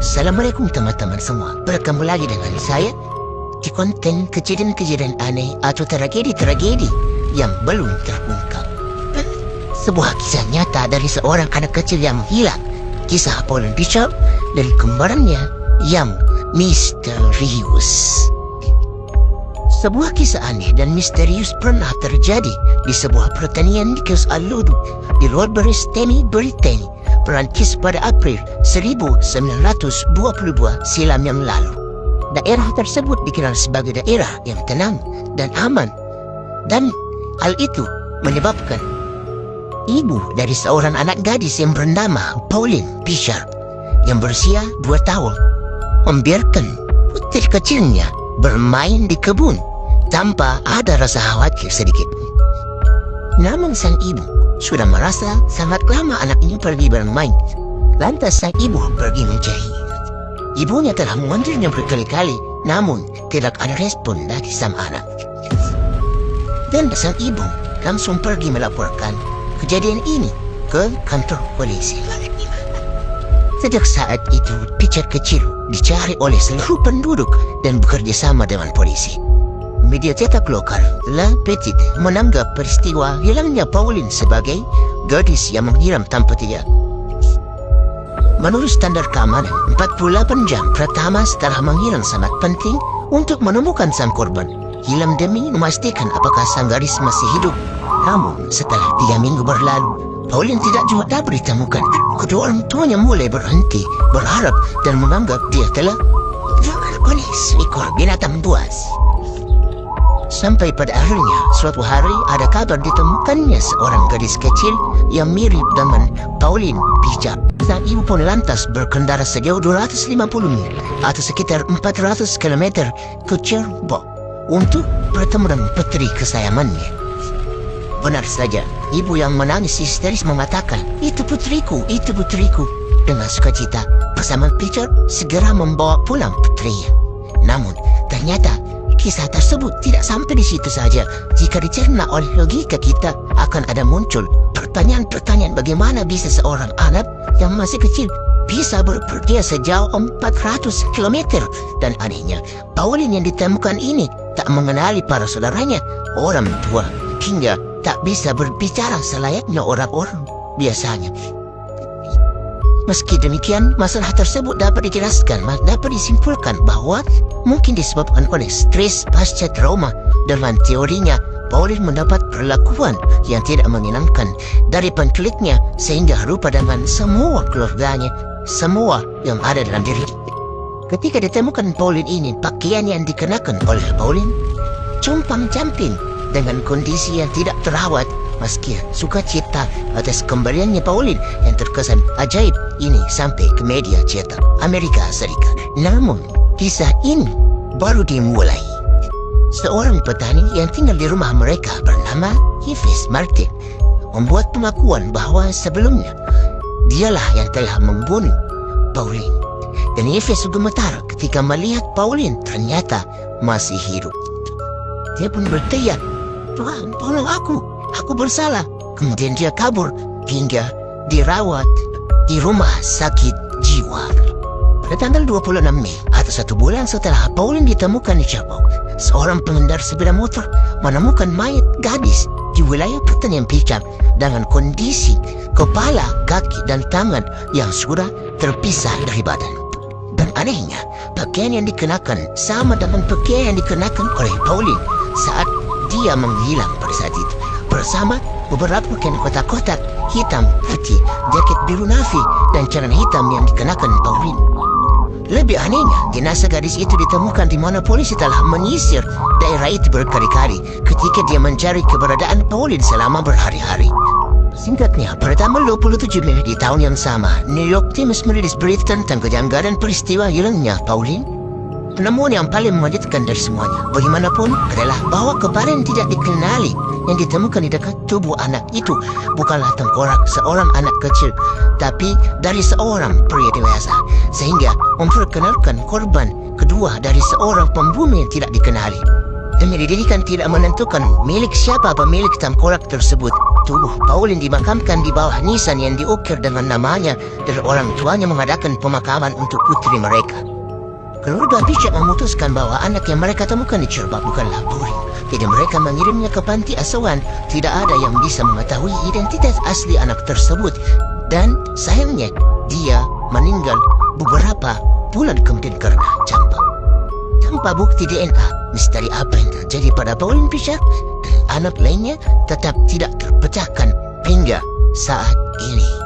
Assalamualaikum teman-teman semua. Bertemu lagi dengan saya di konten kejadian-kejadian aneh atau tragedi-tragedi yang belum terungkap. Sebuah kisah nyata dari seorang anak kecil yang hilang. Kisah Pauline Bishop dan kembarannya yang misterius. Sebuah kisah aneh dan misterius pernah terjadi di sebuah pertanian di Kios Al-Ludu di Rodbury, Britania, Perancis pada April 1922 silam yang lalu. Daerah tersebut dikenal sebagai daerah yang tenang dan aman, dan hal itu menyebabkan ibu dari seorang anak gadis yang bernama Pauline Bishop yang berusia 2 tahun membiarkan putri kecilnya bermain di kebun tanpa ada rasa khawatir sedikit. Namun sang ibu sudah merasa sangat lama anaknya pergi bermain. Lantas sang ibu pergi mencari. Ibunya telah memanggilnya berkali-kali, namun tidak ada respon dari sang anak. Dan sang ibu langsung pergi melaporkan kejadian ini ke kantor polisi. Sejak saat itu, Bishop kecil dicari oleh seluruh penduduk dan bekerja sama dengan polisi. Media cetak lokal La Petite menanggap peristiwa hilangnya Pauline sebagai gadis yang menghilang tanpa tanda. Menurut standar keamanan, 48 jam pertama setelah menghilang sangat penting untuk menemukan sang korban hilang demi memastikan apakah sang gadis masih hidup. Namun setelah 3 minggu berlalu, Pauline tidak juga dapat ditemukan. Kedua orang tuanya mulai berhenti berharap dan menganggap dia telah dimakan seekor binatang buas. Sampai pada akhirnya, suatu hari ada kabar ditemukannya seorang gadis kecil yang mirip dengan Pauline Bishop. Sang ibu pun lantas berkendara sejauh 250 mil atau sekitar 400 km ke Cherbourg untuk bertemu dengan putri kesayangannya. Benar saja, ibu yang menangis histeris mengatakan, itu putriku. Dengan sukacita, pasangan Bishop segera membawa pulang putrinya. Namun, ternyata kisah tersebut tidak sampai di situ saja. Jika dicerna oleh logika kita, akan ada muncul pertanyaan-pertanyaan bagaimana bisa seorang anak yang masih kecil bisa berpergian sejauh 400 km. Dan anehnya, Pauline yang ditemukan ini tak mengenali para saudaranya, orang tua, hingga tak bisa berbicara selayaknya orang-orang biasanya. Meski demikian, masalah tersebut dapat dijelaskan, dapat disimpulkan bahwa mungkin disebabkan oleh stres pasca trauma. Dengan teorinya, Pauline mendapat perlakuan yang tidak menyenangkan dari penculiknya sehingga rupa dengan semua keluarganya, semua yang ada dalam diri. Ketika ditemukan Pauline ini, pakaian yang dikenakan oleh Pauline compang-camping dengan kondisi yang tidak terawat. Meski sukacita atas kembaliannya Pauline yang terkesan ajaib ini sampai ke media cetak Amerika Serikat. Namun, kisah ini baru dimulai. Seorang petani yang tinggal di rumah mereka bernama Yves Martin membuat pengakuan bahwa sebelumnya dialah yang telah membunuh Pauline. Dan Yves gemetar ketika melihat Pauline ternyata masih hidup. Dia pun berteriak, "Tuhan, tolong aku bersalah." Kemudian dia kabur hingga dirawat di rumah sakit jiwa. Pada tanggal 26 Mei atau 1 bulan setelah Pauline ditemukan di Cherbourg, seorang pengendara sepeda motor menemukan mayat gadis di wilayah pertanian Bishop dengan kondisi kepala, kaki, dan tangan yang sudah terpisah dari badan. Dan anehnya, pakaian yang dikenakan sama dengan pakaian yang dikenakan oleh Pauline saat dia menghilang pada saat itu, bersama beberapa kain kotak-kotak hitam putih, jaket biru navy, dan celana hitam yang dikenakan Pauline. Lebih anehnya, jenazah gadis itu ditemukan di mana polisi telah menyisir daerah itu berkali-kali ketika dia mencari keberadaan Pauline selama berhari-hari. Singkatnya, pada tanggal 27 Mei di tahun yang sama, New York Times merilis berita tentang kejanggalan peristiwa hilangnya Pauline. Penemuan yang paling mengejutkan dari semuanya, bagaimanapun, adalah bahwa kepala yang tidak dikenali yang ditemukan di dekat tubuh anak itu bukanlah tengkorak seorang anak kecil, tapi dari seorang pria dewasa, sehingga memperkenalkan korban kedua dari seorang pembunuh yang tidak dikenali. dan didirikan tidak menentukan milik siapa pemilik tengkorak tersebut. Tubuh Pauline dimakamkan di bawah nisan yang diukir dengan namanya dan orang tuanya mengadakan pemakaman untuk putri mereka. Keluarga Bishop memutuskan bahwa anak yang mereka temukan di Cirebak bukanlah Pauline. Jadi mereka mengirimnya ke panti asuhan. Tidak ada yang bisa mengetahui identitas asli anak tersebut. Dan sayangnya dia meninggal beberapa bulan kemudian karena campak. Tanpa bukti DNA, misteri apa yang terjadi pada Pauline Fisher dan anak lainnya tetap tidak terpecahkan hingga saat ini.